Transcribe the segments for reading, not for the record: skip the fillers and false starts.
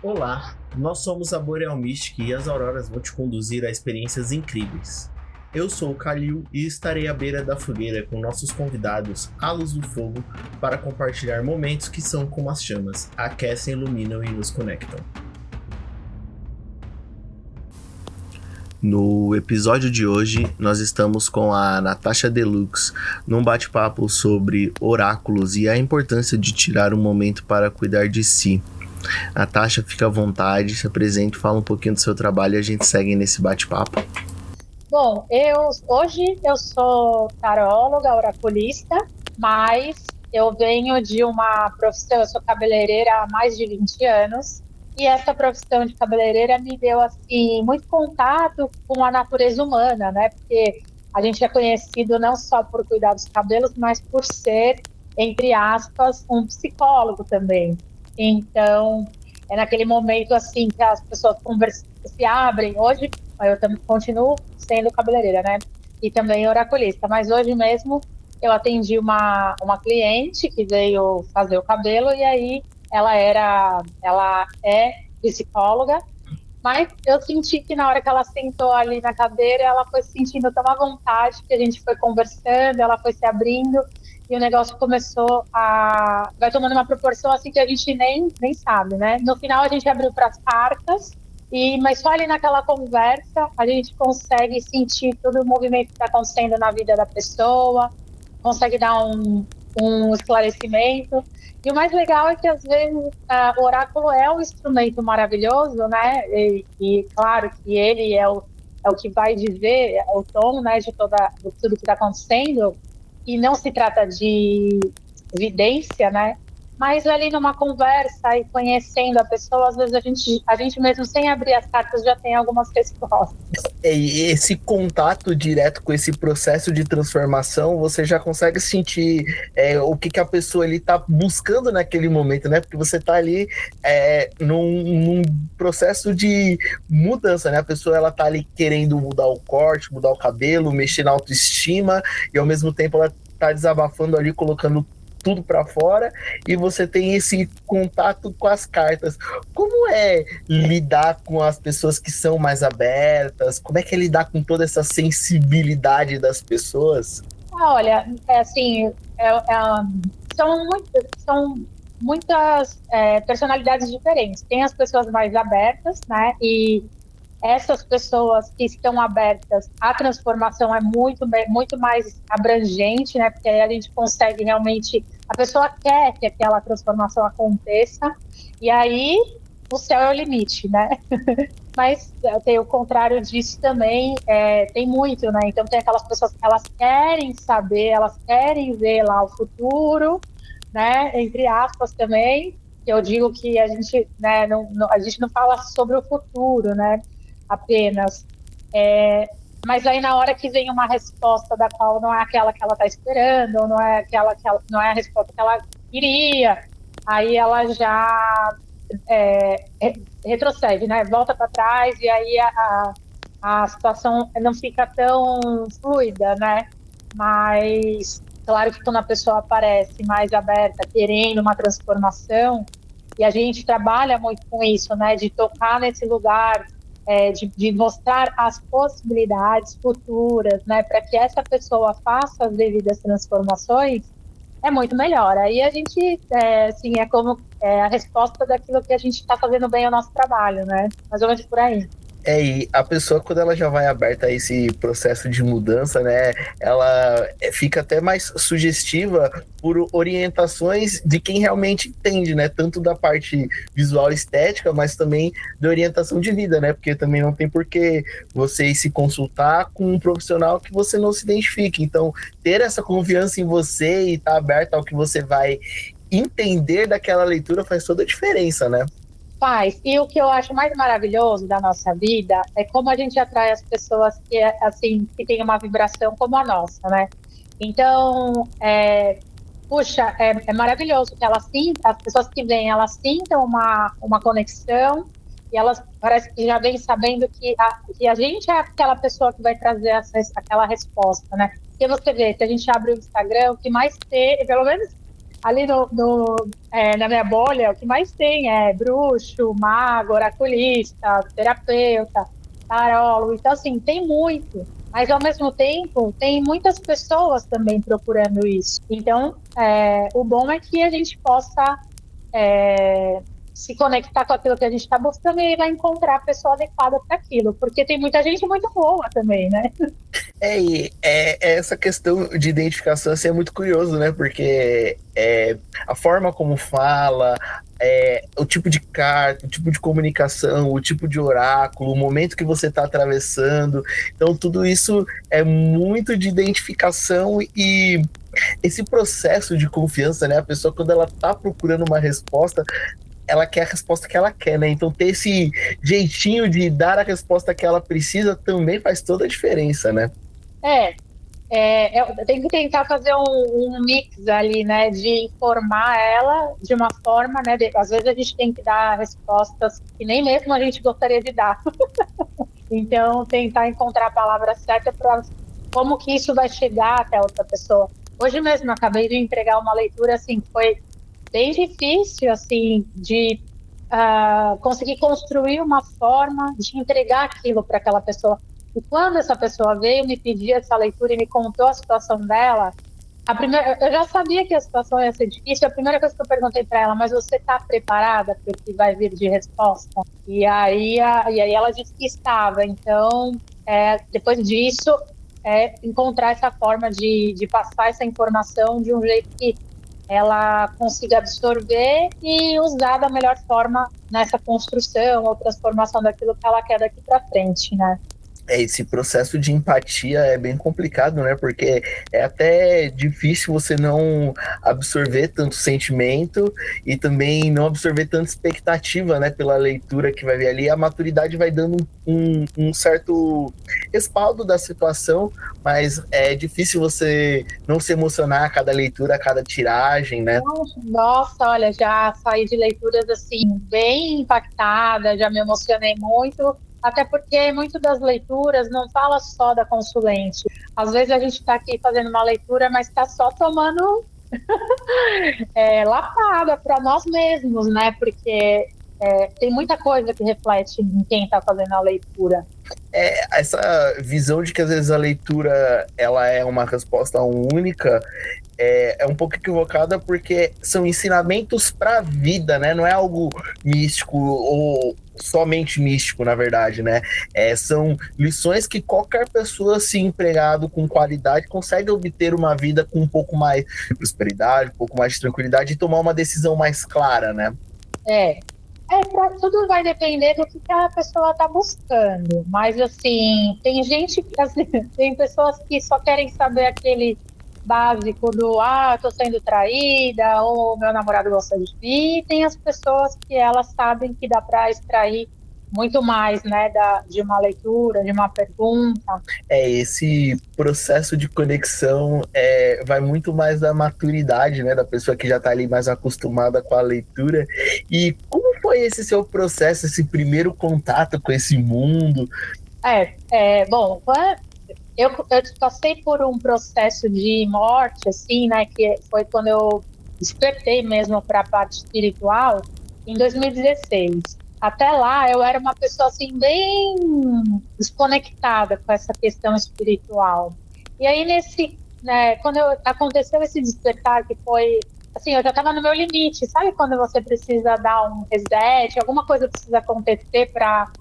Olá, nós somos a Boreal Mystic e as Auroras vão te conduzir a experiências incríveis. Eu sou o Kalil e estarei à beira da fogueira com nossos convidados à luz do fogo para compartilhar momentos que são como as chamas, aquecem, iluminam e nos conectam. No episódio de hoje, nós estamos com a Natasha Deluxe num bate-papo sobre oráculos e a importância de tirar um momento para cuidar de si. Natasha, fica à vontade, se apresente, fala um pouquinho do seu trabalho e a gente segue nesse bate-papo. Bom, hoje eu sou taróloga, oraculista, mas eu venho de uma profissão, eu sou cabeleireira há mais de 20 anos, e essa profissão de cabeleireira me deu assim muito contato com a natureza humana, né? Porque a gente é conhecido não só por cuidar dos cabelos, mas por ser, entre aspas, um psicólogo também. Então, é naquele momento assim que as pessoas se abrem. Hoje eu também continuo sendo cabeleireira, né? E também oraculista. Mas hoje mesmo eu atendi uma cliente que veio fazer o cabelo e aí ela é psicóloga, mas eu senti que na hora que ela sentou ali na cadeira, ela foi se sentindo tão à vontade que a gente foi conversando, ela foi se abrindo e o negócio começou a... vai tomando uma proporção assim que a gente nem sabe, né? No final a gente abriu para as cartas, mas só ali naquela conversa a gente consegue sentir todo o movimento que está acontecendo na vida da pessoa, consegue dar um esclarecimento. E o mais legal é que, às vezes, o oráculo é um instrumento maravilhoso, né? E claro que ele é o que vai dizer é o tom, né, de tudo que está acontecendo, e não se trata de evidência, né? Mas ali numa conversa e conhecendo a pessoa, às vezes a gente mesmo sem abrir as cartas já tem algumas respostas. E esse contato direto com esse processo de transformação, você já consegue sentir o que a pessoa ali está buscando naquele momento, né? Porque você está ali num processo de mudança, né? A pessoa ela tá ali querendo mudar o corte, mudar o cabelo, mexer na autoestima, e ao mesmo tempo ela tá desabafando ali, colocando tudo para fora, e você tem esse contato com as cartas. Como é lidar com as pessoas que são mais abertas? Como é que é lidar com toda essa sensibilidade das pessoas? Olha, é assim, são muitas personalidades diferentes. Tem as pessoas mais abertas, né? E essas pessoas que estão abertas, a transformação é muito mais abrangente, né? Porque aí a gente consegue realmente, a pessoa quer que aquela transformação aconteça, e aí o céu é o limite, né? Mas tem o contrário disso também, tem muito, né? Então tem aquelas pessoas que elas querem saber, elas querem ver lá o futuro, né? Entre aspas também, que eu digo que a gente, né, a gente não fala sobre o futuro, né? Apenas. Mas aí na hora que vem uma resposta da qual não é aquela que ela está esperando, ou não é não é a resposta que ela queria, aí ela já retrocede, né? Volta para trás e aí a situação não fica tão fluida, né? Mas claro que quando a pessoa aparece mais aberta, querendo uma transformação, e a gente trabalha muito com isso, né? De tocar nesse lugar, de mostrar as possibilidades futuras, né? Para que essa pessoa faça as devidas transformações, é muito melhor. Aí a gente, assim, é como a resposta daquilo que a gente está fazendo bem o nosso trabalho, né? Mais ou menos por aí. E a pessoa, quando ela já vai aberta a esse processo de mudança, né, ela fica até mais sugestiva por orientações de quem realmente entende, né, tanto da parte visual e estética, mas também de orientação de vida, né, porque também não tem por que você ir se consultar com um profissional que você não se identifique. Então, ter essa confiança em você e estar aberta ao que você vai entender daquela leitura faz toda a diferença, né? Faz. E o que eu acho mais maravilhoso da nossa vida é como a gente atrai as pessoas que, assim, que têm uma vibração como a nossa, né? Então, puxa, é maravilhoso que elas sintam, as pessoas que vêm, elas sintam uma conexão e elas parece que já vêm sabendo que a gente é aquela pessoa que vai trazer aquela resposta, né? Porque você vê, se a gente abre o Instagram, o que mais tem, pelo menos ali na minha bolha, o que mais tem é bruxo, mago, oraculista, terapeuta, tarólogo. Então, assim, tem muito. Mas, ao mesmo tempo, tem muitas pessoas também procurando isso. Então, o bom é que a gente possa se conectar com aquilo que a gente está buscando e aí vai encontrar a pessoa adequada para aquilo. Porque tem muita gente muito boa também, né? Essa questão de identificação assim, é muito curioso, né? Porque a forma como fala, o tipo de carta, o tipo de comunicação, o tipo de oráculo, o momento que você está atravessando. Então, tudo isso é muito de identificação e esse processo de confiança, né? A pessoa, quando ela está procurando uma resposta, ela quer a resposta que ela quer, né? Então, ter esse jeitinho de dar a resposta que ela precisa também faz toda a diferença, né? É, eu tenho que tentar fazer um mix ali, né, de informar ela de uma forma, né, às vezes a gente tem que dar respostas que nem mesmo a gente gostaria de dar. Então, tentar encontrar a palavra certa para como que isso vai chegar até outra pessoa. Hoje mesmo eu acabei de entregar uma leitura, assim, que foi bem difícil, assim, de conseguir construir uma forma de entregar aquilo para aquela pessoa. E quando essa pessoa veio me pedir essa leitura e me contou a situação dela, eu já sabia que a situação ia ser difícil. A primeira coisa que eu perguntei para ela, mas você está preparada para o que vai vir de resposta? E aí ela disse que estava. Então, depois disso, encontrar essa forma de passar essa informação de um jeito que ela consiga absorver e usar da melhor forma nessa construção ou transformação daquilo que ela quer daqui para frente, né? Esse processo de empatia é bem complicado, né? Porque é até difícil você não absorver tanto sentimento e também não absorver tanta expectativa, né? Pela leitura que vai vir ali. A maturidade vai dando um certo respaldo da situação, mas é difícil você não se emocionar a cada leitura, a cada tiragem, né? Nossa, olha, já saí de leituras assim, bem impactada, já me emocionei muito, até porque muito das leituras não fala só da consulente. Às vezes a gente está aqui fazendo uma leitura, mas está só tomando lapada para nós mesmos, né? Porque tem muita coisa que reflete em quem está fazendo a leitura. Essa visão de que às vezes a leitura ela é uma resposta única é um pouco equivocada porque são ensinamentos para a vida, né? Não é algo místico ou somente místico, na verdade, né? São lições que qualquer pessoa, se empregado com qualidade, consegue obter uma vida com um pouco mais de prosperidade, um pouco mais de tranquilidade e tomar uma decisão mais clara, né? Tudo vai depender do que a pessoa está buscando. Mas, assim, tem gente que, assim, tem pessoas que só querem saber aquele básico do, tô sendo traída, ou meu namorado gosta de mim. E tem as pessoas que elas sabem que dá para extrair muito mais, né, de uma leitura, de uma pergunta. Esse processo de conexão vai muito mais da maturidade, né, da pessoa que já está ali mais acostumada com a leitura. E como foi esse seu processo, esse primeiro contato com esse mundo? Bom, eu passei por um processo de morte, assim, né, que foi quando eu despertei mesmo para a parte espiritual, em 2016. Até lá, eu era uma pessoa, assim, bem desconectada com essa questão espiritual. E aí, quando aconteceu esse despertar, que foi, assim, eu já estava no meu limite, sabe quando você precisa dar um reset, alguma coisa precisa acontecer para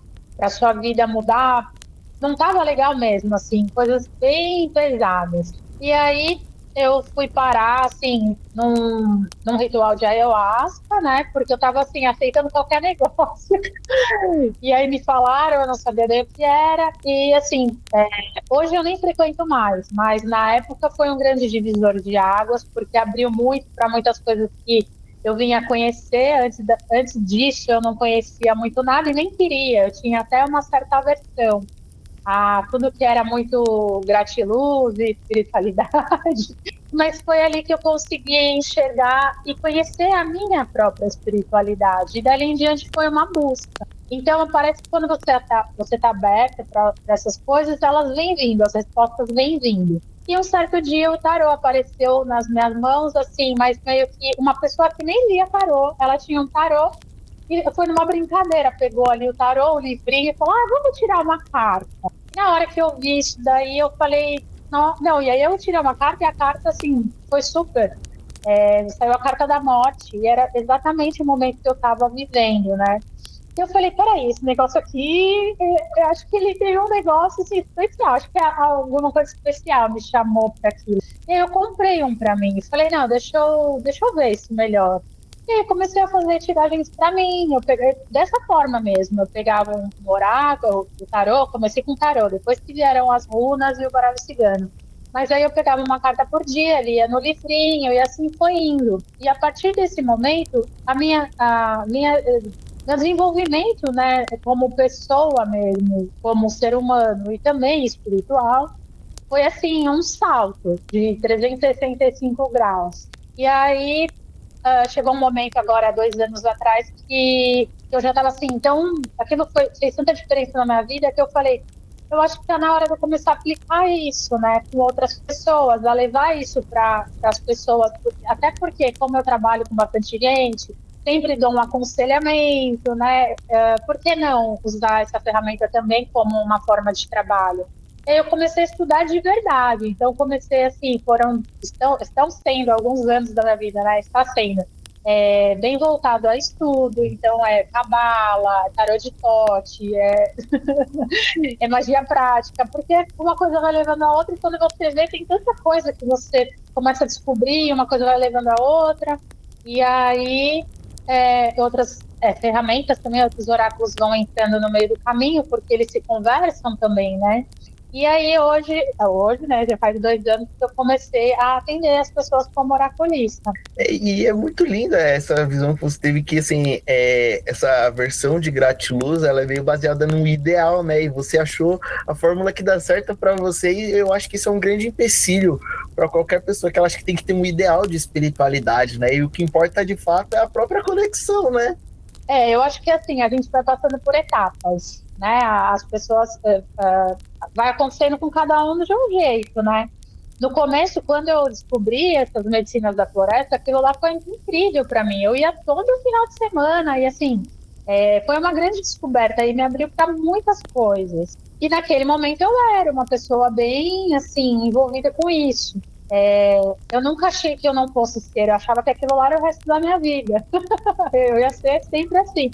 sua vida mudar? Não estava legal mesmo, assim, coisas bem pesadas. E aí eu fui parar, assim, num ritual de ayahuasca, né? Porque eu estava, assim, aceitando qualquer negócio. E aí me falaram, eu não sabia nem o que era. E, assim, hoje eu nem frequento mais, mas na época foi um grande divisor de águas, porque abriu muito para muitas coisas que eu vinha conhecer. Antes disso, eu não conhecia muito nada e nem queria. Eu tinha até uma certa aversão a tudo que era muito gratiluz e espiritualidade, mas foi ali que eu consegui enxergar e conhecer a minha própria espiritualidade, e dali em diante foi uma busca. Então, parece que quando você tá aberta para essas coisas, elas vêm vindo, as respostas vêm vindo. E um certo dia o tarô apareceu nas minhas mãos, assim, mas meio que uma pessoa que nem lia tarô, ela tinha um tarô e foi numa brincadeira, pegou ali o tarô, o livrinho e falou, vamos tirar uma carta. Na hora que eu vi isso daí, eu falei, não, não, e aí eu tirei uma carta e a carta, assim, foi super. Saiu a carta da morte e era exatamente o momento que eu estava vivendo, né? E eu falei, peraí, esse negócio aqui, eu acho que ele tem um negócio assim, especial, acho que alguma coisa especial me chamou para aquilo. E aí eu comprei um para mim e falei, não, deixa eu ver isso melhor. E aí eu comecei a fazer tiragens para mim, eu peguei dessa forma mesmo, eu pegava um oráculo, o tarô, comecei com o tarô, depois que vieram as runas e o baralho cigano. Mas aí eu pegava uma carta por dia, lia no livrinho e assim foi indo. E a partir desse momento, meu desenvolvimento, né, como pessoa mesmo, como ser humano e também espiritual, foi assim, um salto de 365 graus. E aí chegou um momento agora, 2 anos atrás, que eu já estava assim, então aquilo fez tanta diferença na minha vida que eu falei, eu acho que está na hora de eu começar a aplicar isso, né, com outras pessoas, a levar isso para as pessoas, até porque, como eu trabalho com bastante gente, sempre dou um aconselhamento, né, por que não usar essa ferramenta também como uma forma de trabalho? Aí eu comecei a estudar de verdade, então comecei assim, estão sendo alguns anos da minha vida, né, está sendo, bem voltado a estudo, então cabala, tarô de Tote, é magia prática, porque uma coisa vai levando a outra e quando você vê, tem tanta coisa que você começa a descobrir, uma coisa vai levando a outra, e aí outras ferramentas também, outros oráculos vão entrando no meio do caminho, porque eles se conversam também, né? E aí hoje, né, já faz 2 anos que eu comecei a atender as pessoas como oraculista. E é muito linda essa visão que você teve que, assim, essa versão de gratiluz, ela veio baseada no ideal, né? E você achou a fórmula que dá certo para você e eu acho que isso é um grande empecilho para qualquer pessoa que ela acha que tem que ter um ideal de espiritualidade, né? E o que importa de fato é a própria conexão, né? Eu acho que assim, a gente vai passando por etapas, né? As pessoas vai acontecendo com cada um de um jeito, né? No começo, quando eu descobri essas medicinas da floresta, aquilo lá foi incrível para mim. Eu ia todo final de semana e assim, foi uma grande descoberta e me abriu para muitas coisas. E naquele momento eu era uma pessoa bem assim envolvida com isso. Eu nunca achei que eu não fosse ser, eu achava que aquilo lá era o resto da minha vida. Eu ia ser sempre assim.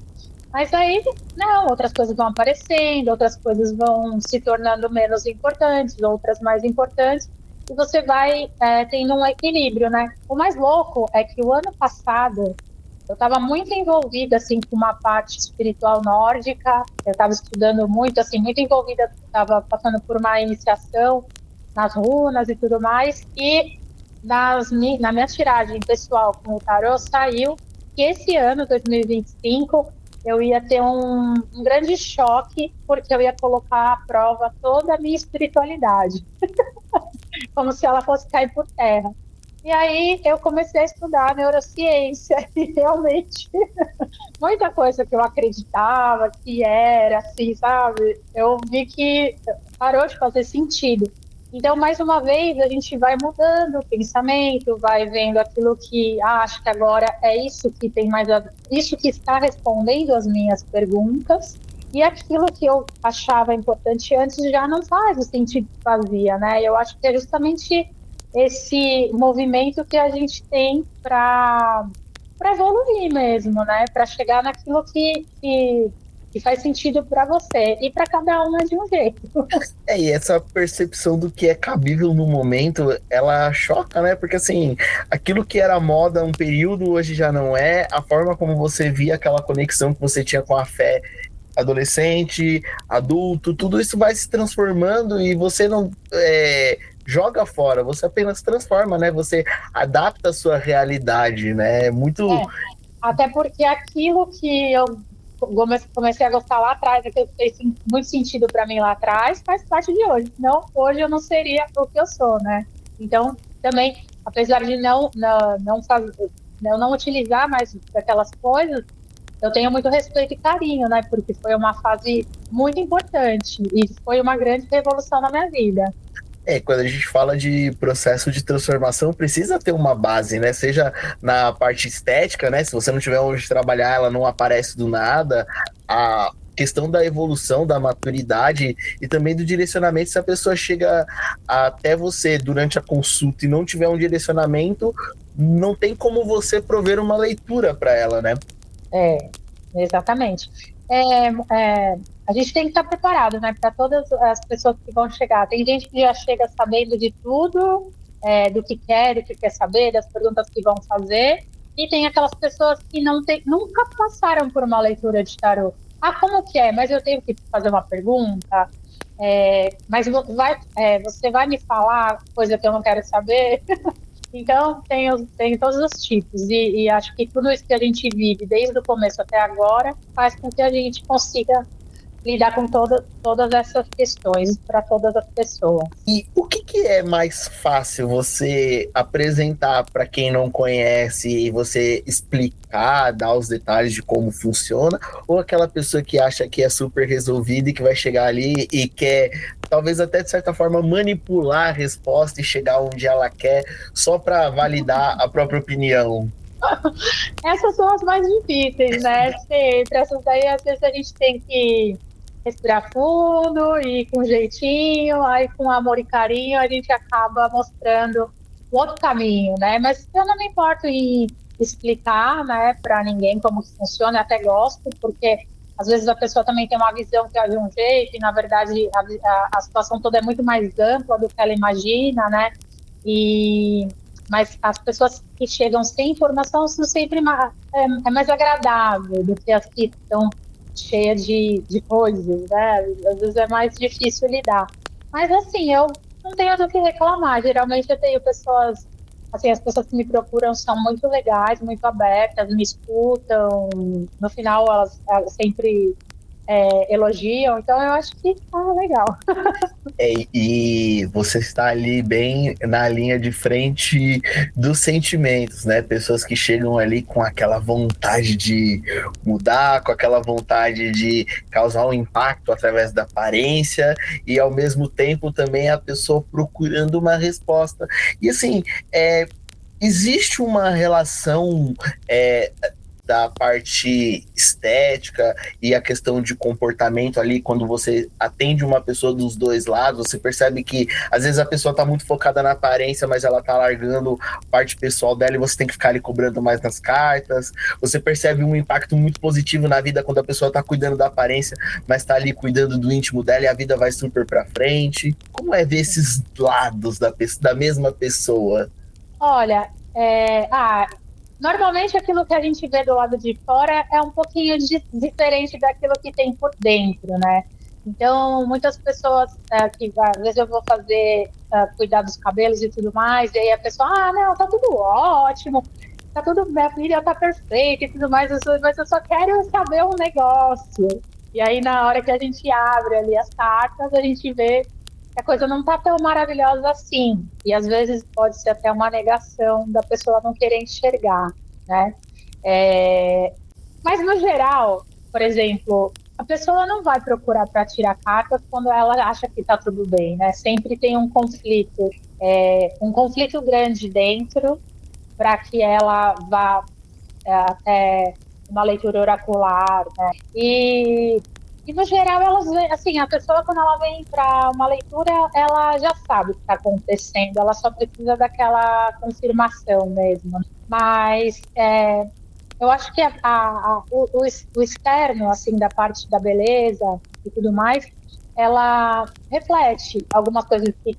Mas aí, não, outras coisas vão aparecendo, outras coisas vão se tornando menos importantes, outras mais importantes, e você vai tendo um equilíbrio, né? O mais louco é que o ano passado eu estava muito envolvida, assim, com uma parte espiritual nórdica, eu estava estudando muito, assim, muito envolvida, estava passando por uma iniciação nas runas e tudo mais, e na minha tiragem pessoal com o tarô saiu que esse ano, 2025, eu ia ter um grande choque, porque eu ia colocar à prova toda a minha espiritualidade, como se ela fosse cair por terra. E aí eu comecei a estudar neurociência e realmente muita coisa que eu acreditava que era assim, sabe? Eu vi que parou de fazer sentido. Então, mais uma vez, a gente vai mudando o pensamento, vai vendo aquilo que acho que agora é isso que tem mais isso que está respondendo as minhas perguntas, e aquilo que eu achava importante antes já não faz o sentido que fazia, né? Eu acho que é justamente esse movimento que a gente tem para evoluir mesmo, né? Para chegar naquilo que faz sentido para você. E para cada um é de um jeito. E essa percepção do que é cabível no momento, ela choca, né? Porque assim, aquilo que era moda um período, hoje já não é. A forma como você via aquela conexão que você tinha com a fé adolescente, adulto, tudo isso vai se transformando e você não joga fora, você apenas transforma, né? Você adapta a sua realidade, né? Muito. Até porque aquilo que eu comecei a gostar lá atrás, aquilo que fez muito sentido para mim lá atrás, faz parte de hoje. Não, hoje eu não seria o que eu sou, né? Então, também, apesar de não utilizar mais aquelas coisas, eu tenho muito respeito e carinho, né? Porque foi uma fase muito importante e foi uma grande revolução na minha vida. Quando a gente fala de processo de transformação, precisa ter uma base, né? Seja na parte estética, né? Se você não tiver onde trabalhar, ela não aparece do nada. A questão da evolução, da maturidade e também do direcionamento. Se a pessoa chega até você durante a consulta e não tiver um direcionamento, não tem como você prover uma leitura para ela, né? É, exatamente. É, a gente tem que estar preparado, né, para todas as pessoas que vão chegar. Tem gente que já chega sabendo de tudo, do que quer saber, das perguntas que vão fazer, e tem aquelas pessoas que nunca passaram por uma leitura de tarô. Ah, como que é? Mas eu tenho que fazer uma pergunta? Mas você vai me falar coisa que eu não quero saber? Então, tem todos os tipos, e acho que tudo isso que a gente vive, desde o começo até agora, faz com que a gente consiga lidar com todas essas questões para todas as pessoas. E o que é mais fácil você apresentar para quem não conhece e você explicar, dar os detalhes de como funciona, ou aquela pessoa que acha que é super resolvida e que vai chegar ali e quer, talvez até de certa forma, manipular a resposta e chegar onde ela quer só para validar a própria opinião? Essas são as mais difíceis, né? Sempre. Essas daí, às vezes, a gente tem que respirar fundo e com jeitinho, aí com amor e carinho, a gente acaba mostrando o outro caminho, né? Mas eu não me importo em explicar, né, para ninguém como que funciona, eu até gosto, porque às vezes a pessoa também tem uma visão que é de um jeito, e na verdade a situação toda é muito mais ampla do que ela imagina, né? E mas as pessoas que chegam sem informação são sempre é mais agradável do que as que estão cheias de coisas, né? Às vezes é mais difícil lidar. Mas assim, eu não tenho do que reclamar. Geralmente eu tenho pessoas, assim, as pessoas que me procuram são muito legais, muito abertas, me escutam. No final elas sempre elogiam, então eu acho que tá legal. E você está ali bem na linha de frente dos sentimentos, né? Pessoas que chegam ali com aquela vontade de mudar, com aquela vontade de causar um impacto através da aparência e ao mesmo tempo também a pessoa procurando uma resposta. E assim, existe uma relação da parte estética e a questão de comportamento ali, quando você atende uma pessoa dos dois lados, você percebe que às vezes a pessoa tá muito focada na aparência, mas ela tá largando parte pessoal dela e você tem que ficar ali cobrando mais nas cartas. Você percebe um impacto muito positivo na vida quando a pessoa tá cuidando da aparência, mas tá ali cuidando do íntimo dela e a vida vai super pra frente. Como é ver esses lados da mesma pessoa? Olha, normalmente aquilo que a gente vê do lado de fora é um pouquinho diferente daquilo que tem por dentro, né? Então, muitas pessoas às vezes eu vou fazer cuidar dos cabelos e tudo mais, e aí a pessoa, não, tá tudo ótimo, tá tudo, minha filha tá perfeita e tudo mais, mas eu só quero saber um negócio. E aí, na hora que a gente abre ali as cartas, a gente vê que a coisa não tá tão maravilhosa assim. E às vezes pode ser até uma negação da pessoa não querer enxergar, né? É, mas no geral, por exemplo, a pessoa não vai procurar para tirar cartas quando ela acha que está tudo bem, né? Sempre tem um conflito grande dentro para que ela vá até uma leitura oracular, né? E no geral, assim, a pessoa quando ela vem para uma leitura, ela já sabe o que está acontecendo, ela só precisa daquela confirmação mesmo. Mas eu acho que o externo, assim, da parte da beleza e tudo mais, ela reflete algumas coisas que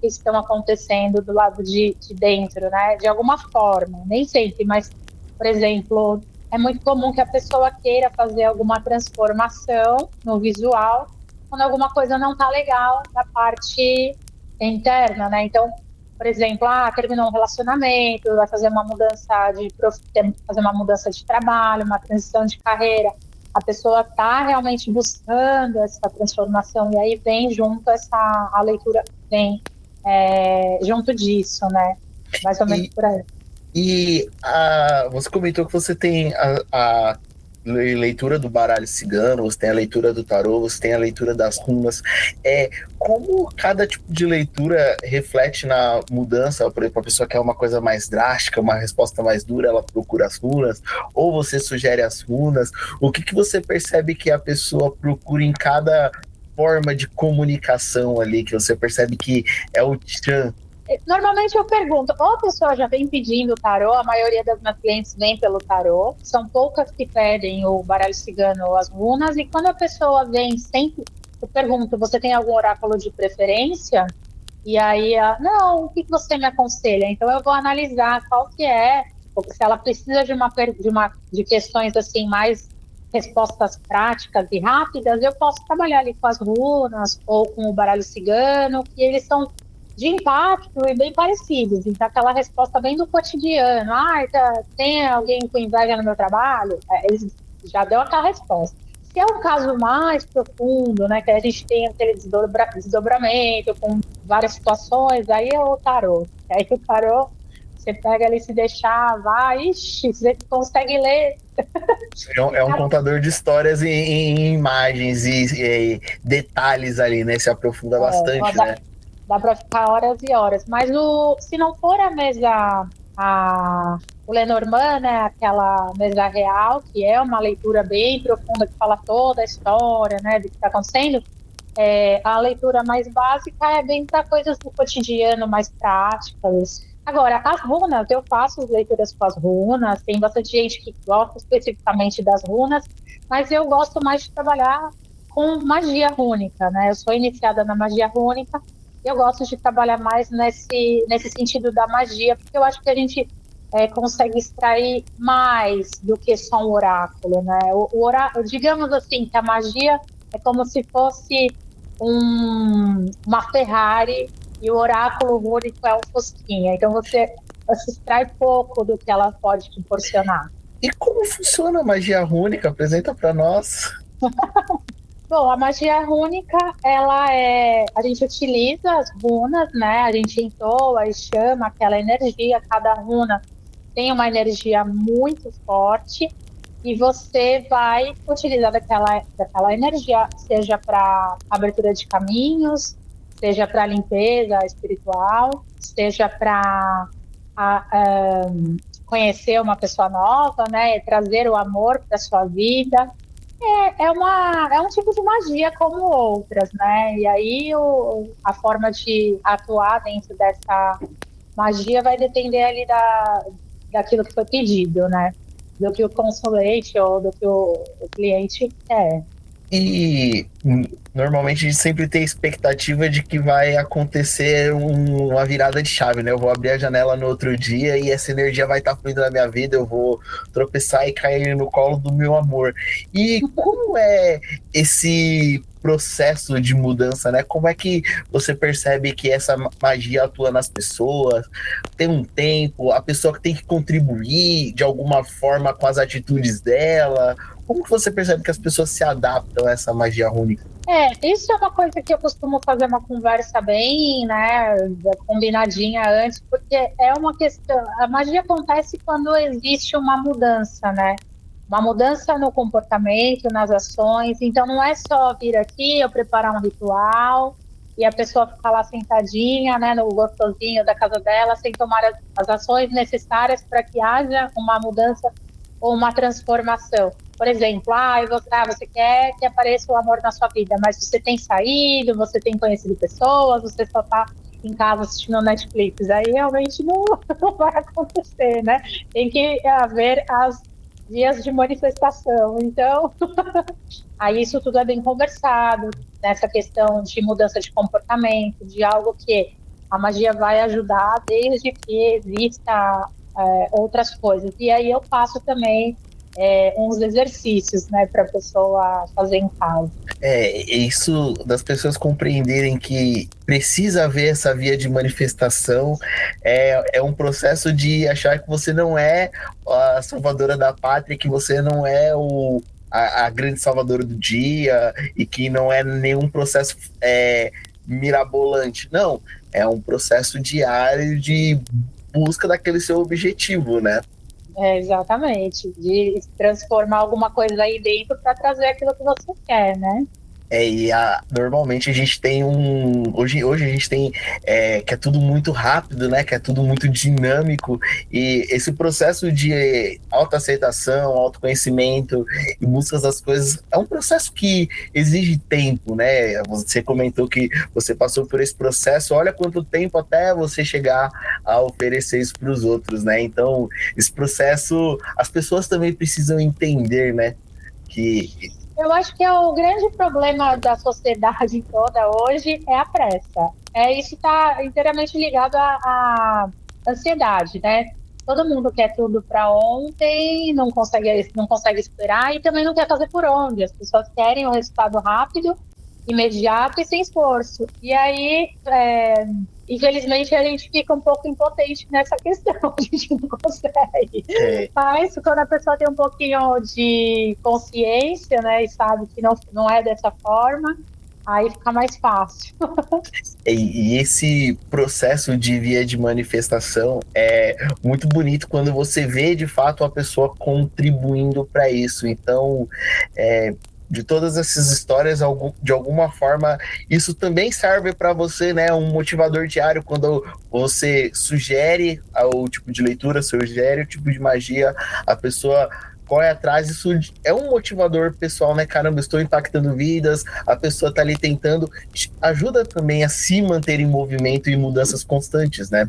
estão acontecendo do lado de dentro, né? De alguma forma, nem sempre, mas, por exemplo, é muito comum que a pessoa queira fazer alguma transformação no visual quando alguma coisa não está legal na parte interna, né? Então, por exemplo, terminou um relacionamento, vai fazer uma fazer uma mudança de trabalho, uma transição de carreira. A pessoa está realmente buscando essa transformação e aí vem junto a leitura vem junto disso, né? Mais ou menos E por aí. você comentou que você tem a leitura do baralho cigano, você tem a leitura do tarô, você tem a leitura das runas. Como cada tipo de leitura reflete na mudança? Por exemplo, a pessoa quer uma coisa mais drástica, uma resposta mais dura, ela procura as runas, ou você sugere as runas. O que você percebe que a pessoa procura em cada forma de comunicação ali, que você percebe que é o tchan? Normalmente eu pergunto, ou a pessoa já vem pedindo tarô, a maioria das minhas clientes vem pelo tarô, são poucas que pedem o baralho cigano ou as runas, e quando a pessoa vem sempre, eu pergunto, você tem algum oráculo de preferência? E aí, não, o que você me aconselha? Então eu vou analisar qual que é, porque se ela precisa de questões assim mais respostas práticas e rápidas, eu posso trabalhar ali com as runas ou com o baralho cigano, que eles são de impacto e bem parecidos. Então, aquela resposta bem do cotidiano. Tem alguém com inveja no meu trabalho? Eles já deu aquela resposta. Se é um caso mais profundo, né, que a gente tem aquele desdobramento com várias situações, aí é o tarô. Aí o tarô, você pega ali, se deixar, vai, ixi, você consegue ler. É um contador de histórias em imagens e detalhes ali, né? Se aprofunda bastante, né? Dá para ficar horas e horas. Mas se não for a mesa, o Lenormand, né, aquela mesa real, que é uma leitura bem profunda, que fala toda a história, né, do que está acontecendo, a leitura mais básica é bem para coisas do cotidiano, mais práticas. Agora, as runas, eu faço as leituras com as runas, tem bastante gente que gosta especificamente das runas, mas eu gosto mais de trabalhar com magia rúnica, né? Eu sou iniciada na magia rúnica, eu gosto de trabalhar mais nesse sentido da magia, porque eu acho que a gente consegue extrair mais do que só um oráculo, né? O oráculo, digamos assim, que a magia é como se fosse uma Ferrari e o oráculo rúnico é um Fusquinha. Então você extrai pouco do que ela pode proporcionar. E como funciona a magia rúnica? Apresenta para nós. Bom, a magia rúnica, a gente utiliza as runas, né? A gente entoa e chama aquela energia, cada runa tem uma energia muito forte e você vai utilizar daquela energia, seja para abertura de caminhos, seja para limpeza espiritual, seja para conhecer uma pessoa nova, né? Trazer o amor para sua vida. É um tipo de magia como outras, né? E aí a forma de atuar dentro dessa magia vai depender ali daquilo que foi pedido, né? Do que o consulente ou do que o cliente quer. E normalmente a gente sempre tem a expectativa de que vai acontecer uma virada de chave, né? Eu vou abrir a janela no outro dia e essa energia vai estar fluindo na minha vida, eu vou tropeçar e cair no colo do meu amor. E como é esse processo de mudança, né? Como é que você percebe que essa magia atua nas pessoas? Tem um tempo, a pessoa que tem que contribuir de alguma forma com as atitudes dela. Como que você percebe que as pessoas se adaptam a essa magia rúnica? Isso é uma coisa que eu costumo fazer uma conversa bem, né, combinadinha antes, porque é uma questão, a magia acontece quando existe uma mudança, né? Uma mudança no comportamento, nas ações. Então não é só vir aqui, eu preparar um ritual e a pessoa ficar lá sentadinha, né, no gostosinho da casa dela, sem tomar as ações necessárias para que haja uma mudança ou uma transformação. Por exemplo, você quer que apareça o amor na sua vida, mas você tem saído, você tem conhecido pessoas, você só está em casa assistindo Netflix. Aí realmente não, não vai acontecer, né? Tem que haver as dias de manifestação. Então, aí isso tudo é bem conversado, nessa questão de mudança de comportamento, de algo que a magia vai ajudar desde que exista outras coisas. E aí eu passo também uns exercícios, né, para a pessoa fazer em casa. Isso das pessoas compreenderem que precisa haver essa via de manifestação é um processo de achar que você não é a salvadora da pátria, que você não é a grande salvadora do dia e que não é nenhum processo mirabolante. Não, é um processo diário de busca daquele seu objetivo, né? Exatamente, de transformar alguma coisa aí dentro para trazer aquilo que você quer, né? Normalmente a gente tem um. Hoje a gente tem que é tudo muito rápido, né? Que é tudo muito dinâmico. E esse processo de autoaceitação, autoconhecimento e buscas das coisas é um processo que exige tempo, né? Você comentou que você passou por esse processo, olha quanto tempo até você chegar a oferecer isso para os outros, né? Então, esse processo, as pessoas também precisam entender, né? Que Eu acho que o grande problema da sociedade toda hoje é a pressa. Isso está inteiramente ligado à ansiedade, né? Todo mundo quer tudo para ontem, não consegue esperar e também não quer fazer por onde. As pessoas querem o resultado rápido, imediato e sem esforço. E aí, infelizmente, a gente fica um pouco impotente nessa questão, a gente não consegue. é, Mas quando a pessoa tem um pouquinho de consciência, né, e sabe que não é dessa forma, aí fica mais fácil. E esse processo de via de manifestação é muito bonito quando você vê de fato a pessoa contribuindo para isso. Então, de todas essas histórias, de alguma forma, isso também serve para você, né? Um motivador diário quando você sugere o tipo de leitura, sugere o tipo de magia, a pessoa corre atrás, isso é um motivador pessoal, né? Caramba, estou impactando vidas, a pessoa tá ali tentando, ajuda também a se manter em movimento e mudanças constantes, né?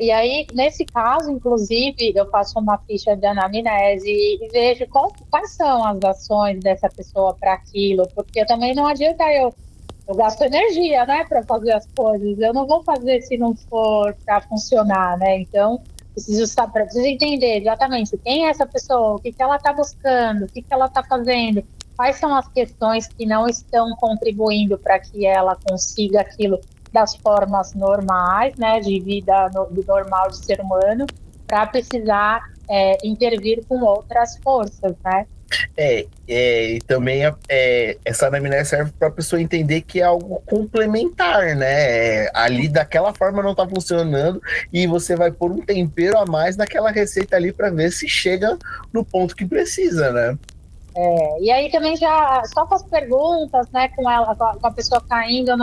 E aí, nesse caso, inclusive, eu faço uma ficha de anamnese e vejo quais são as ações dessa pessoa para aquilo, porque também não adianta eu gasto energia, né, para fazer as coisas. Eu não vou fazer se não for para funcionar, né? Então, preciso entender exatamente quem é essa pessoa, o que que ela está buscando, o que que ela está fazendo, quais são as questões que não estão contribuindo para que ela consiga aquilo das formas normais, né, de vida normal de ser humano, para precisar intervir com outras forças, né? E também essa anamnese serve para a pessoa entender que é algo complementar, né? Ali daquela forma não está funcionando e você vai pôr um tempero a mais naquela receita ali para ver se chega no ponto que precisa, né? E aí também já, só com as perguntas, né, com a pessoa caindo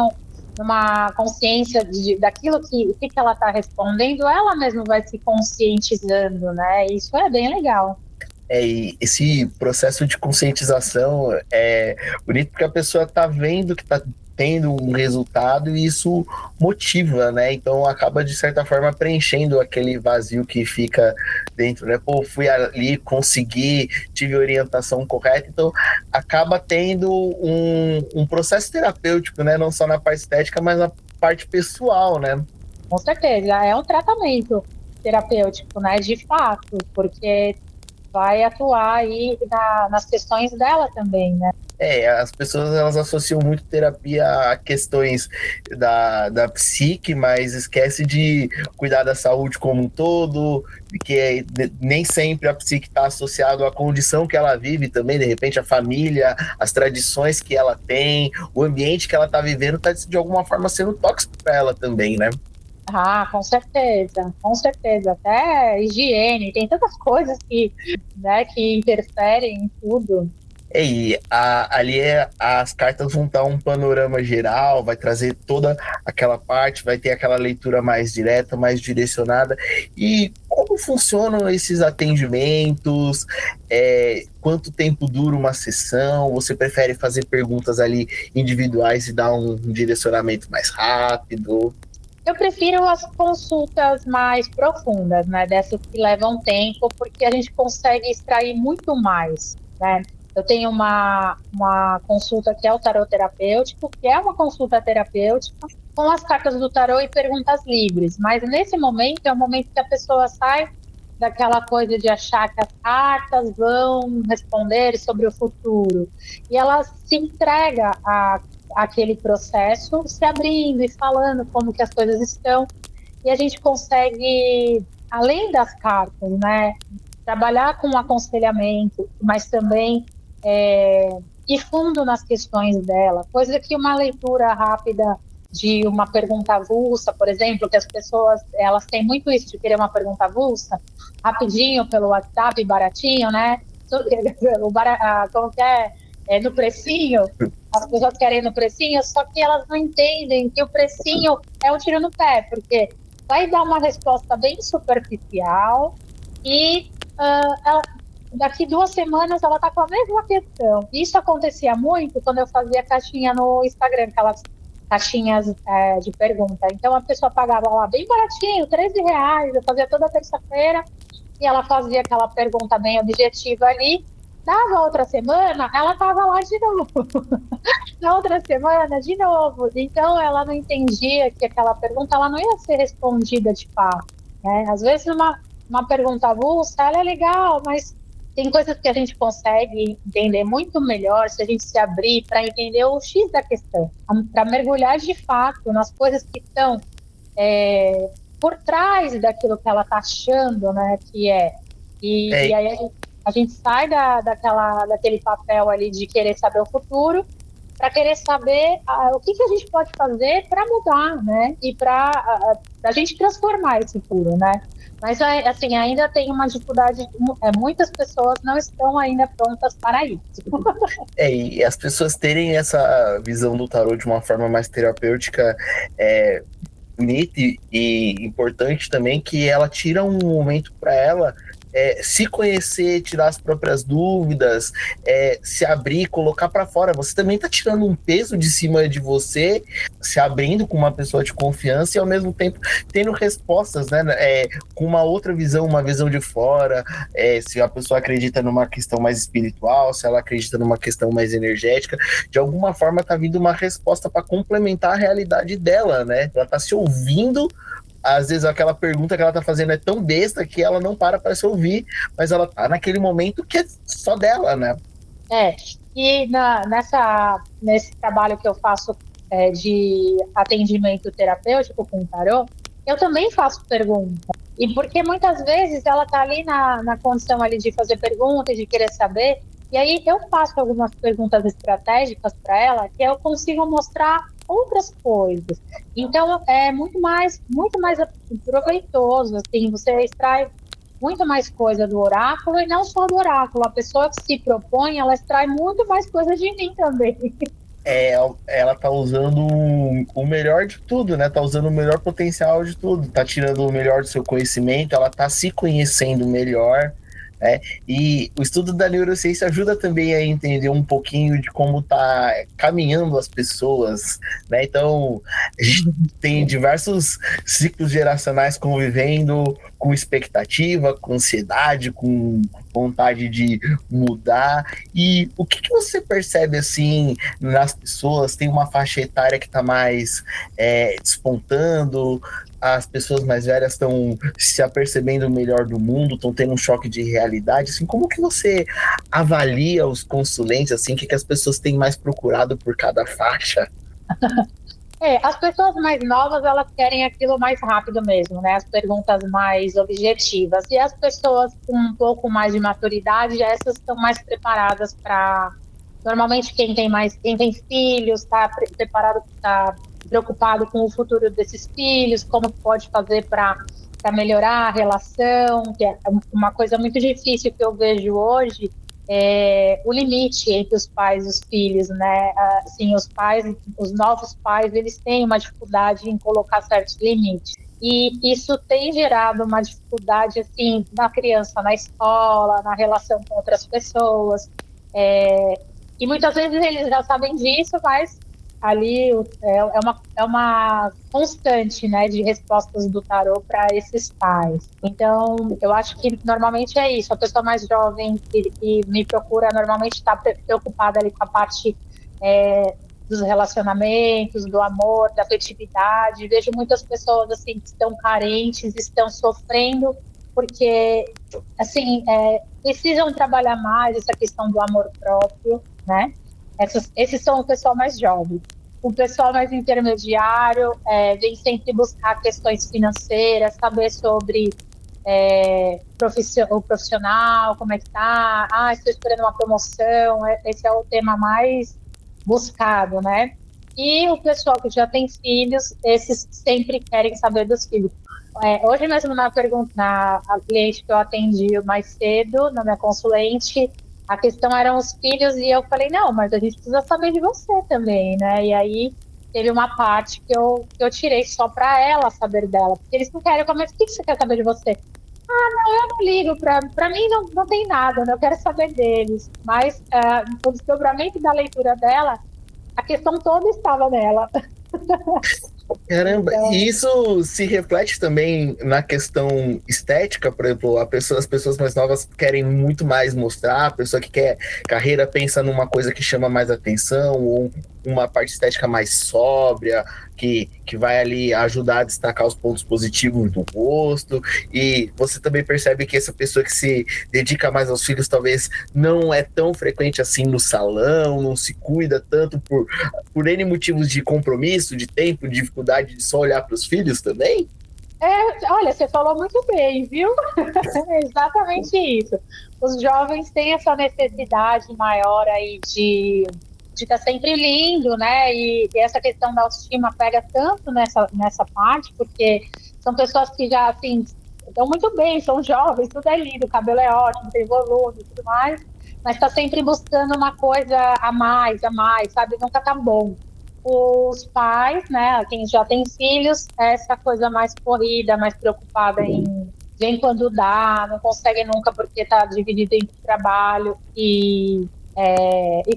numa consciência daquilo que ela está respondendo, ela mesma vai se conscientizando, né? Isso é bem legal. E esse processo de conscientização é bonito porque a pessoa está vendo que está tendo um resultado e isso motiva, né? Então acaba de certa forma preenchendo aquele vazio que fica dentro, né? Pô, fui ali, consegui, tive orientação correta, então acaba tendo um processo terapêutico, né? Não só na parte estética, mas na parte pessoal, né? Com certeza, é um tratamento terapêutico, né, de fato, porque vai atuar aí nas questões dela também, né? As pessoas elas associam muito terapia a questões da psique, mas esquece de cuidar da saúde como um todo, que nem sempre a psique está associada à condição que ela vive também, de repente a família, as tradições que ela tem, o ambiente que ela está vivendo está de alguma forma sendo tóxico para ela também, né? Ah, com certeza, com certeza. Até higiene, tem tantas coisas né, que interferem em tudo. As cartas vão dar um panorama geral, vai trazer toda aquela parte, vai ter aquela leitura mais direta, mais direcionada. E como funcionam esses atendimentos? Quanto tempo dura uma sessão? Você prefere fazer perguntas ali individuais e dar um direcionamento mais rápido? Eu prefiro as consultas mais profundas, né? Dessas que levam tempo, porque a gente consegue extrair muito mais, né? Eu tenho uma consulta que é o tarot terapêutico, que é uma consulta terapêutica com as cartas do tarot e perguntas livres. Mas nesse momento é o momento que a pessoa sai daquela coisa de achar que as cartas vão responder sobre o futuro. E ela se entrega àquele processo, se abrindo e falando como que as coisas estão. E a gente consegue, além das cartas, né, trabalhar com aconselhamento, mas também ir fundo nas questões dela, coisa que uma leitura rápida de uma pergunta avulsa, por exemplo, que as pessoas, elas têm muito isso de querer uma pergunta avulsa, rapidinho pelo WhatsApp, baratinho, né? Como que é? No precinho, as pessoas querem no precinho, só que elas não entendem que o precinho é um tiro no pé, porque vai dar uma resposta bem superficial e daqui 2 semanas ela está com a mesma questão. Isso acontecia muito quando eu fazia caixinha no Instagram, aquelas caixinhas de pergunta. Então a pessoa pagava lá bem baratinho, R$ 13, eu fazia toda terça-feira, e ela fazia aquela pergunta bem objetiva ali. Dava outra semana, ela estava lá de novo. Na outra semana, de novo. Então, ela não entendia que aquela pergunta ela não ia ser respondida de fato. Né? Às vezes, uma pergunta avulsa, ela é legal, mas tem coisas que a gente consegue entender muito melhor se a gente se abrir para entender o X da questão, para mergulhar de fato nas coisas que estão por trás daquilo que ela está achando, né, que é. E aí a gente sai daquele papel ali de querer saber o futuro para querer saber o que a gente pode fazer para mudar, né? E para a gente transformar esse futuro, né? Mas, assim, ainda tem uma dificuldade, muitas pessoas não estão ainda prontas para isso. E as pessoas terem essa visão do tarô de uma forma mais terapêutica é bonita e importante também, que ela tira um momento para ela se conhecer, tirar as próprias dúvidas, se abrir, colocar para fora. Você também está tirando um peso de cima de você, se abrindo com uma pessoa de confiança e ao mesmo tempo tendo respostas, né? Com uma outra visão, uma visão de fora, se a pessoa acredita numa questão mais espiritual, se ela acredita numa questão mais energética, de alguma forma está vindo uma resposta para complementar a realidade dela, né? Ela está se ouvindo. Às vezes aquela pergunta que ela tá fazendo é tão besta que ela não para se ouvir, mas ela tá naquele momento que é só dela, né? E nesse trabalho que eu faço de atendimento terapêutico com o tarô, eu também faço pergunta. E porque muitas vezes ela tá ali na condição ali de fazer perguntas, de querer saber, e aí eu faço algumas perguntas estratégicas para ela que eu consigo mostrar outras coisas. Então, é muito mais proveitoso, assim, você extrai muito mais coisa do oráculo, e não só do oráculo. A pessoa que se propõe, ela extrai muito mais coisa de mim também. Ela tá usando o melhor de tudo, né? Tá usando o melhor potencial de tudo, tá tirando o melhor do seu conhecimento, ela tá se conhecendo melhor. E o estudo da neurociência ajuda também a entender um pouquinho de como está caminhando as pessoas, né? Então, a gente tem diversos ciclos geracionais convivendo com expectativa, com ansiedade, com vontade de mudar. E o que você percebe, assim, nas pessoas? Tem uma faixa etária que está mais despontando, as pessoas mais velhas estão se apercebendo melhor do mundo, estão tendo um choque de realidade, assim, como que você avalia os consulentes, assim, o que as pessoas têm mais procurado por cada faixa? As pessoas mais novas, elas querem aquilo mais rápido mesmo, né? As perguntas mais objetivas. E as pessoas com um pouco mais de maturidade, essas estão mais preparadas para... Normalmente, quem tem filhos, está preparado, está preocupado com o futuro desses filhos, como pode fazer para melhorar a relação, que é uma coisa muito difícil que eu vejo hoje, o limite entre os pais e os filhos, né? Assim, os novos pais, eles têm uma dificuldade em colocar certos limites. E isso tem gerado uma dificuldade, assim, na criança, na escola, na relação com outras pessoas. E muitas vezes eles já sabem disso, mas ali é uma constante, né, de respostas do tarô para esses pais. Então, eu acho que normalmente é isso. A pessoa mais jovem que me procura normalmente está preocupada ali com a parte dos relacionamentos, do amor, da afetividade. Vejo muitas pessoas assim que estão carentes, estão sofrendo porque, assim, precisam trabalhar mais essa questão do amor próprio, né? Esses são o pessoal mais jovem. O pessoal mais intermediário vem sempre buscar questões financeiras, saber sobre o profissional, como é que tá, estou esperando uma promoção, esse é o tema mais buscado, né? E o pessoal que já tem filhos, esses sempre querem saber dos filhos. Hoje mesmo na pergunta, na a cliente que eu atendi mais cedo, na minha consulente, a questão eram os filhos e eu falei, não, mas a gente precisa saber de você também, né? E aí teve uma parte que eu tirei só para ela saber dela, porque eles não querem, mas o que você quer saber de você? Eu não ligo, para mim não tem nada, né? Eu quero saber deles. Mas o desdobramento da leitura dela, a questão toda estava nela. Caramba, Então, e isso se reflete também na questão estética, por exemplo, as pessoas mais novas querem muito mais mostrar, a pessoa que quer carreira pensa numa coisa que chama mais atenção, ou uma parte estética mais sóbria, que vai ali ajudar a destacar os pontos positivos do rosto, e você também percebe que essa pessoa que se dedica mais aos filhos talvez não é tão frequente assim no salão, não se cuida tanto por N motivos de compromisso, de tempo, de dificuldade de só olhar para os filhos também? olha, você falou muito bem, viu? É exatamente isso. Os jovens têm essa necessidade maior aí de estar sempre lindo, né? E essa questão da autoestima pega tanto nessa parte, porque são pessoas que já, assim, estão muito bem, são jovens, tudo é lindo, o cabelo é ótimo, tem volume e tudo mais, mas está sempre buscando uma coisa a mais, sabe? Nunca tá bom. Os pais, né, quem já tem filhos, é essa coisa mais corrida, mais preocupada em vem quando dá, não consegue nunca porque está dividido entre trabalho e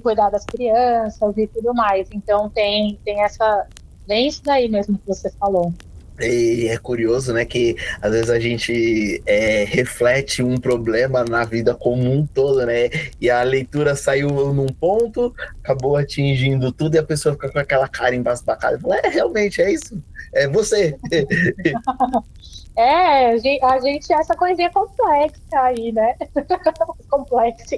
cuidar das crianças e tudo mais. Então tem essa. Bem isso daí mesmo que você falou. E é curioso, né, que às vezes a gente reflete um problema na vida como um todo, né? E a leitura saiu num ponto, acabou atingindo tudo e a pessoa fica com aquela cara embasbacada. Fala, realmente, é isso. É você. A gente essa coisinha complexa aí, né? Complexa.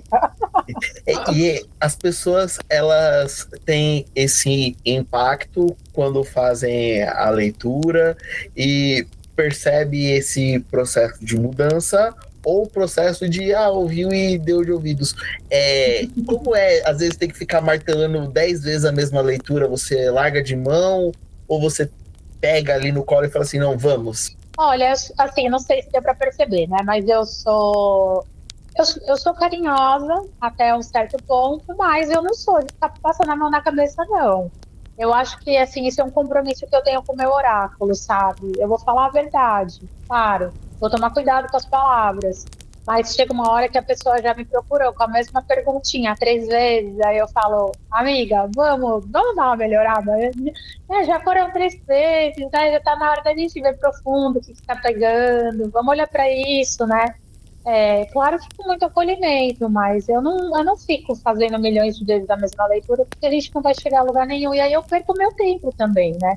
E as pessoas, elas têm esse impacto quando fazem a leitura e percebe esse processo de mudança ou o processo de, ouviu e deu de ouvidos. Como às vezes tem que ficar martelando 10 vezes a mesma leitura, você larga de mão ou você pega ali no colo e fala assim, não, vamos. Olha, assim, não sei se deu para perceber, né? Mas eu sou carinhosa até um certo ponto, mas eu não sou de ficar passando a mão na cabeça, não. Eu acho que, assim, isso é um compromisso que eu tenho com o meu oráculo, sabe? Eu vou falar a verdade, claro. Vou tomar cuidado com as palavras. Mas chega uma hora que a pessoa já me procurou com a mesma perguntinha 3 vezes, aí eu falo, amiga, vamos dar uma melhorada. Já foram 3 vezes, né? Já tá na hora da gente ver profundo o que está pegando, vamos olhar para isso, né? Claro que com muito acolhimento, mas eu não fico fazendo milhões de vezes a mesma leitura, porque a gente não vai chegar a lugar nenhum. E aí eu perco o meu tempo também, né?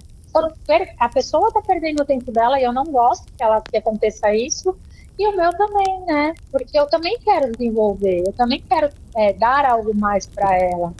A pessoa está perdendo o tempo dela e eu não gosto que aconteça isso. E o meu também, né? Porque eu também quero desenvolver, eu também quero dar algo mais para ela.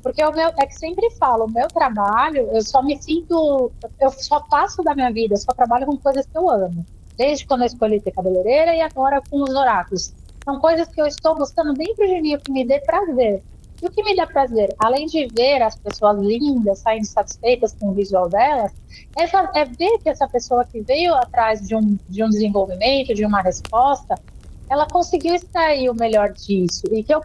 Porque é que sempre falo, o meu trabalho, eu só faço da minha vida, eu só trabalho com coisas que eu amo. Desde quando eu escolhi ter cabeleireira e agora com os oráculos. São coisas que eu estou buscando dentro de mim, o que me dê prazer. E o que me dá prazer, além de ver as pessoas lindas saindo satisfeitas com o visual delas, é ver que essa pessoa que veio atrás de um desenvolvimento, de uma resposta, ela conseguiu extrair o melhor disso. E que eu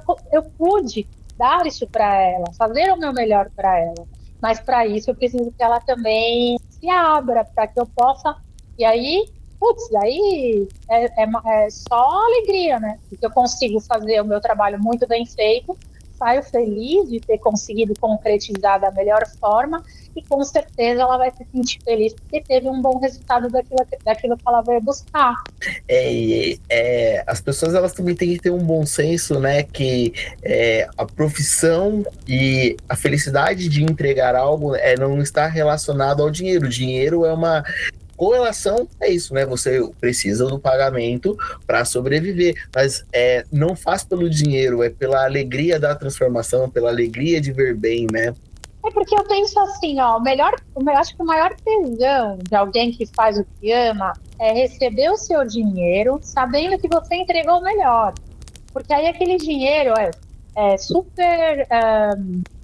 pude dar isso para ela, fazer o meu melhor para ela. Mas para isso eu preciso que ela também se abra, para que eu possa. E aí, putz, aí é só alegria, né? Porque eu consigo fazer o meu trabalho muito bem feito, saio feliz de ter conseguido concretizar da melhor forma e com certeza ela vai se sentir feliz porque teve um bom resultado daquilo que ela veio buscar. As pessoas elas também têm que ter um bom senso, né? Que a profissão e a felicidade de entregar algo não está relacionado ao dinheiro. O dinheiro é uma correlação, é isso, né? Você precisa do pagamento para sobreviver, mas não faz pelo dinheiro, é pela alegria da transformação, pela alegria de ver bem, né? É porque eu penso assim, ó, eu acho que o maior tesão de alguém que faz o que ama é receber o seu dinheiro sabendo que você entregou o melhor. Porque aí aquele dinheiro é super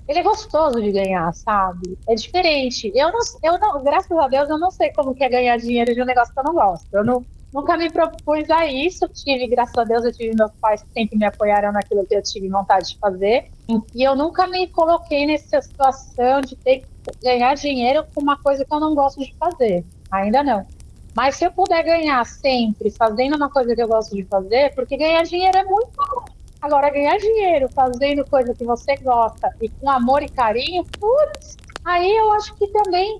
ele é gostoso de ganhar, sabe? É diferente. Eu não, graças a Deus, eu não sei como que é ganhar dinheiro de um negócio que eu não gosto. Eu não, nunca me propus a isso. Tive, graças a Deus, eu tive meus pais que sempre me apoiaram naquilo que eu tive vontade de fazer. E eu nunca me coloquei nessa situação de ter que ganhar dinheiro com uma coisa que eu não gosto de fazer. Ainda não. Mas se eu puder ganhar sempre fazendo uma coisa que eu gosto de fazer, porque ganhar dinheiro é muito bom. Agora, ganhar dinheiro fazendo coisa que você gosta e com amor e carinho, putz, aí eu acho que também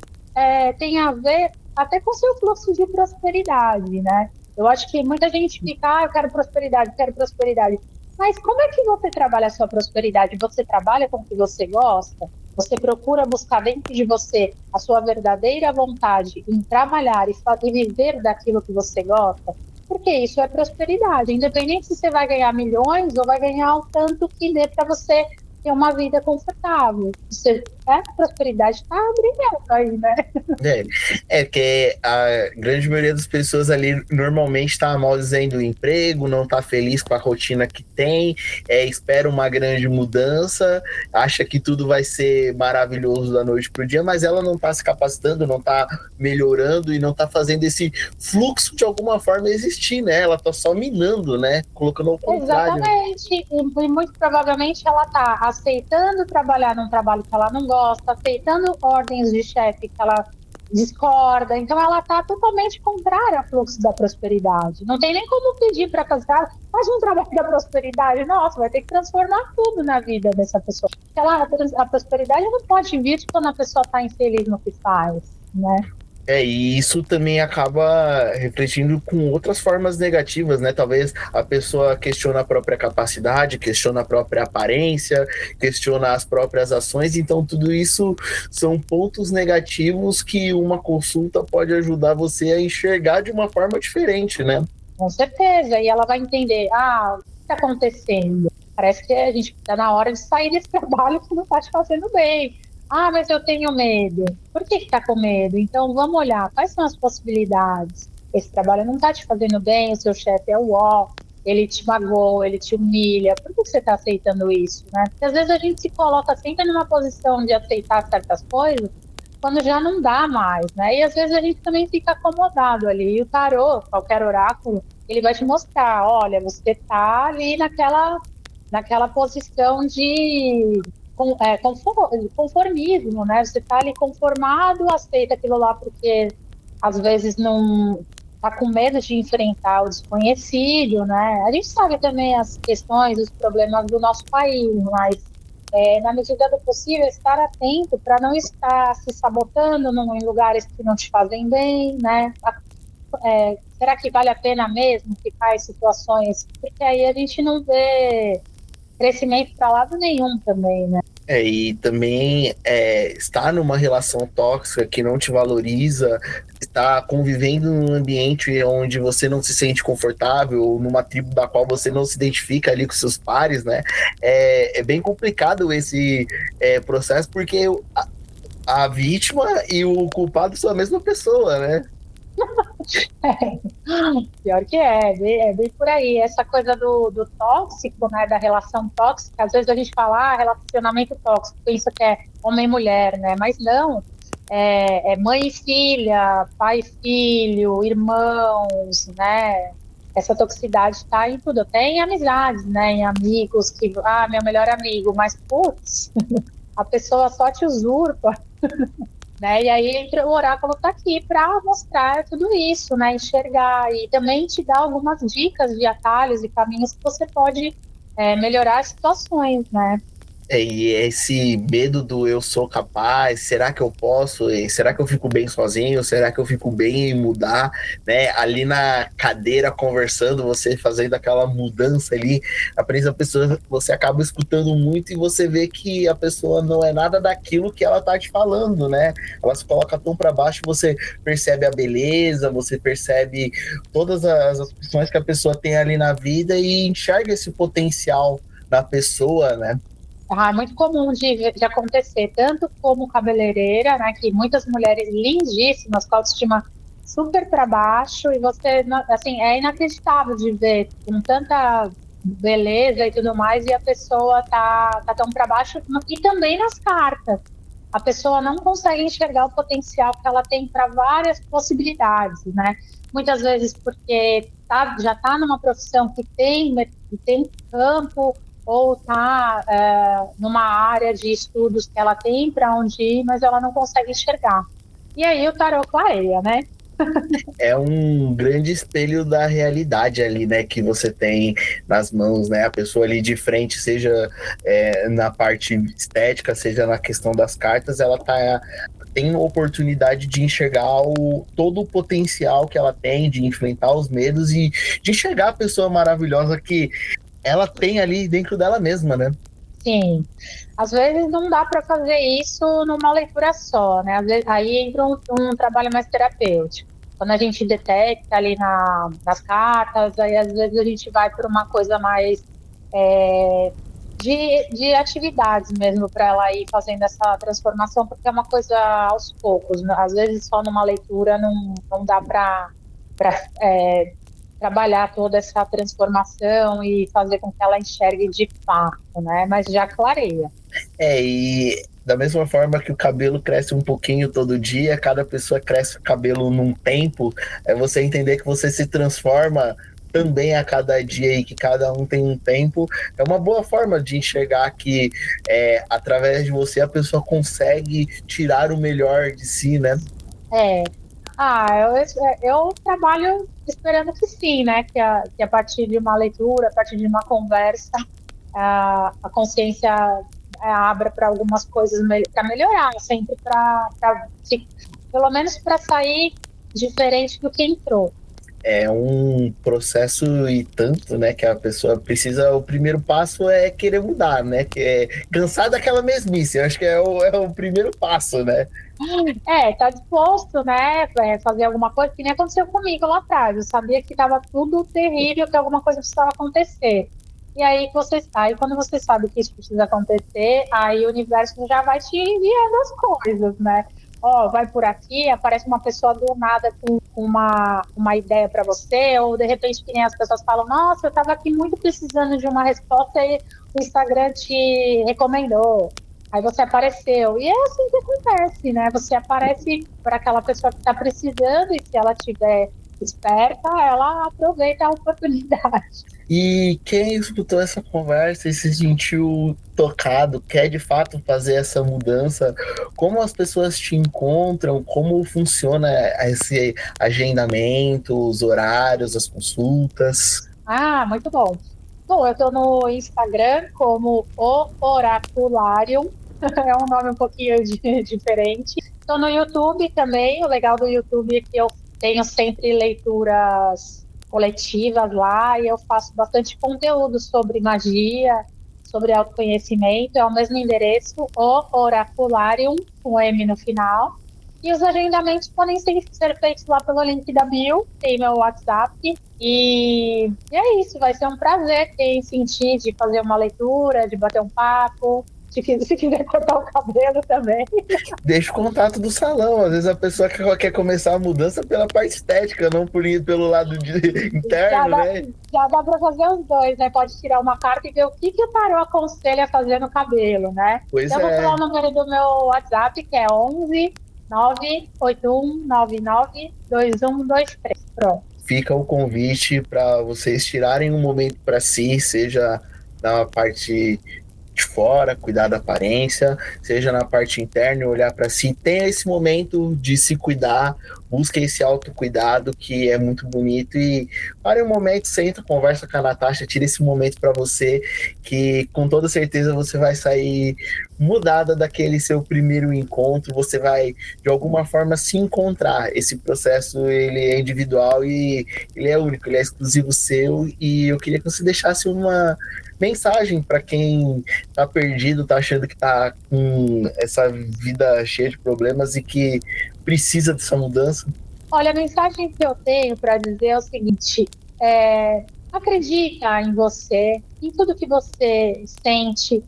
tem a ver até com o seu fluxo de prosperidade, né? Eu acho que muita gente fica, eu quero prosperidade, quero prosperidade. Mas como é que você trabalha a sua prosperidade? Você trabalha com o que você gosta? Você procura buscar dentro de você a sua verdadeira vontade em trabalhar e viver daquilo que você gosta? Porque isso é prosperidade, independente se você vai ganhar milhões ou vai ganhar o tanto que dê para você ter uma vida confortável. A prosperidade está brilhando aí, né? Que a grande maioria das pessoas ali normalmente está mal dizendo o emprego, não está feliz com a rotina que tem, espera uma grande mudança, acha que tudo vai ser maravilhoso da noite para o dia, mas ela não está se capacitando, não está melhorando e não está fazendo esse fluxo de alguma forma existir, né? Ela está só minando, né? Colocando ao contrário. Exatamente. E muito provavelmente ela está aceitando trabalhar num trabalho que ela não gosta, aceitando ordens de chefe que ela discorda, então ela está totalmente contrária ao fluxo da prosperidade. Não tem nem como pedir para fazer, faz um trabalho da prosperidade. Nossa, vai ter que transformar tudo na vida dessa pessoa. A prosperidade não pode vir quando a pessoa está infeliz no que faz, né? E isso também acaba refletindo com outras formas negativas, né? Talvez a pessoa questiona a própria capacidade, questiona a própria aparência, questiona as próprias ações, então tudo isso são pontos negativos que uma consulta pode ajudar você a enxergar de uma forma diferente, né? Com certeza, e ela vai entender, o que está acontecendo? Parece que a gente está na hora de sair desse trabalho que não está te fazendo bem. Mas eu tenho medo. Por que está com medo? Então, vamos olhar quais são as possibilidades. Esse trabalho não está te fazendo bem, o seu chefe é o ó, ele te magoou, ele te humilha. Por que você está aceitando isso, né? Porque às vezes a gente se coloca sempre numa posição de aceitar certas coisas quando já não dá mais, né? E às vezes a gente também fica acomodado ali. E o tarô, qualquer oráculo, ele vai te mostrar, olha, você está ali naquela posição de conformismo, né? Você está ali conformado, aceita aquilo lá porque às vezes não está com medo de enfrentar o desconhecido, né? A gente sabe também as questões, os problemas do nosso país, mas na medida do possível estar atento para não estar se sabotando em lugares que não te fazem bem, né? Será que vale a pena mesmo ficar em situações? Porque aí a gente não vê crescimento para lado nenhum também, né? E também estar numa relação tóxica que não te valoriza, estar convivendo num ambiente onde você não se sente confortável, numa tribo da qual você não se identifica ali com seus pares, né? É bem complicado esse processo, porque a vítima e o culpado são a mesma pessoa, né? Pior que é bem por aí. Essa coisa do tóxico, né, da relação tóxica, às vezes a gente fala, relacionamento tóxico, pensa que é homem e mulher, né? Mas não, é mãe e filha, pai e filho, irmãos, né? Essa toxicidade está em tudo, até em amizades, né? Em amigos que, meu melhor amigo, mas putz, a pessoa só te usurpa. Né? E aí o oráculo está aqui para mostrar tudo isso, né? Enxergar e também te dar algumas dicas de atalhos e caminhos que você pode melhorar as situações, né? E esse medo do eu sou capaz, será que eu posso? Será que eu fico bem sozinho? Será que eu fico bem em mudar? Né? Ali na cadeira conversando, você fazendo aquela mudança ali, a pessoa, você acaba escutando muito e você vê que a pessoa não é nada daquilo que ela tá te falando, né? Ela se coloca tão para baixo, você percebe a beleza, você percebe todas as opções que a pessoa tem ali na vida e enxerga esse potencial da pessoa, né? É muito comum de acontecer, tanto como cabeleireira, né, que muitas mulheres lindíssimas, com a autoestima super para baixo, e você, assim, é inacreditável de ver com tanta beleza e tudo mais, e a pessoa tá tão para baixo, e também nas cartas. A pessoa não consegue enxergar o potencial que ela tem para várias possibilidades, né? Muitas vezes porque já está numa profissão que tem campo, ou está numa área de estudos que ela tem para onde ir, mas ela não consegue enxergar. E aí o tarô clareia, né? É um grande espelho da realidade ali, né, que você tem nas mãos, né, a pessoa ali de frente, seja na parte estética, seja na questão das cartas, ela tem a oportunidade de enxergar todo o potencial que ela tem, de enfrentar os medos e de enxergar a pessoa maravilhosa que ela tem ali dentro dela mesma, né? Sim. Às vezes não dá para fazer isso numa leitura só, né? Às vezes, aí entra um trabalho mais terapêutico. Quando a gente detecta ali nas cartas, aí às vezes a gente vai por uma coisa mais de atividades mesmo para ela ir fazendo essa transformação, porque é uma coisa aos poucos, né? Às vezes só numa leitura não dá para trabalhar toda essa transformação e fazer com que ela enxergue de fato, né? Mas já clareia. E da mesma forma que o cabelo cresce um pouquinho todo dia, cada pessoa cresce o cabelo num tempo, é você entender que você se transforma também a cada dia e que cada um tem um tempo, é uma boa forma de enxergar que através de você a pessoa consegue tirar o melhor de si, né? É. Eu trabalho esperando que sim, né? Que a partir de uma leitura, a partir de uma conversa, a consciência abra para algumas coisas para melhorar, sempre pelo menos para sair diferente do que entrou. É um processo e tanto, né, que a pessoa precisa, o primeiro passo é querer mudar, né, que é cansar daquela mesmice, eu acho que é o primeiro passo, né. Tá disposto, né, fazer alguma coisa, que nem aconteceu comigo lá atrás. Eu sabia que estava tudo terrível, que alguma coisa precisava acontecer. E aí quando você sabe que isso precisa acontecer, aí o universo já vai te enviando as coisas, né? Ó, vai por aqui, aparece uma pessoa do nada com uma ideia para você, ou de repente que nem as pessoas falam, nossa, eu estava aqui muito precisando de uma resposta e o Instagram te recomendou. Aí você apareceu. E é assim que acontece, né? Você aparece para aquela pessoa que está precisando e se ela tiver esperta, ela aproveita a oportunidade. E quem escutou essa conversa e se sentiu tocado, quer de fato fazer essa mudança, como as pessoas te encontram, como funciona esse agendamento, os horários, as consultas? Ah, muito bom. Bom, eu estou no Instagram como o Oracularium, é um nome um pouquinho diferente. Estou no YouTube também, o legal do YouTube é que eu tenho sempre leituras coletivas lá e eu faço bastante conteúdo sobre magia, sobre autoconhecimento, é o mesmo endereço, o Oracularium, com M no final. E os agendamentos podem ser feitos lá pelo link da bio, tem meu WhatsApp. E é isso, vai ser um prazer quem sentir de fazer uma leitura, de bater um papo, se quiser cortar o cabelo também. Deixa o contato do salão. Às vezes a pessoa quer começar a mudança pela parte estética, não pelo lado Já interno, dá, né? já dá para fazer os dois, né? Pode tirar uma carta e ver o que o tarô aconselha a fazer no cabelo, né? Pois Então, eu vou falar é. o número do meu WhatsApp, que é 11 981 99 2123. Pronto. Fica o convite para vocês tirarem um momento para si, seja na parte de fora, cuidar da aparência, seja na parte interna, olhar para si, tenha esse momento de se cuidar, busque esse autocuidado que é muito bonito e pare um momento, senta, conversa com a Natasha, tira esse momento para você, que com toda certeza você vai sair mudada daquele seu primeiro encontro, você vai de alguma forma se encontrar. Esse processo ele é individual e ele é único, ele é exclusivo seu e eu queria que você deixasse uma mensagem para quem tá perdido, tá achando que tá com essa vida cheia de problemas e que precisa dessa mudança? Olha, a mensagem que eu tenho para dizer é o seguinte: acredita em você, em tudo que você sente.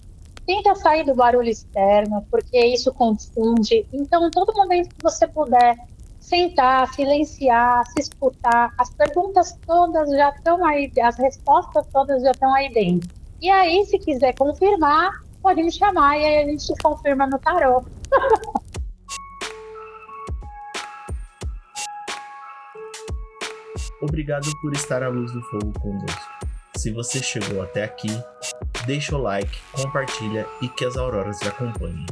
Tenta sair do barulho externo, porque isso confunde. Então, todo momento que você puder sentar, silenciar, se escutar. As perguntas todas já estão aí, as respostas todas já estão aí dentro. E aí, se quiser confirmar, pode me chamar e aí a gente confirma no tarô. Obrigado por estar à luz do fogo conosco. Se você chegou até aqui, deixa o like, compartilha e que as auroras te acompanhem.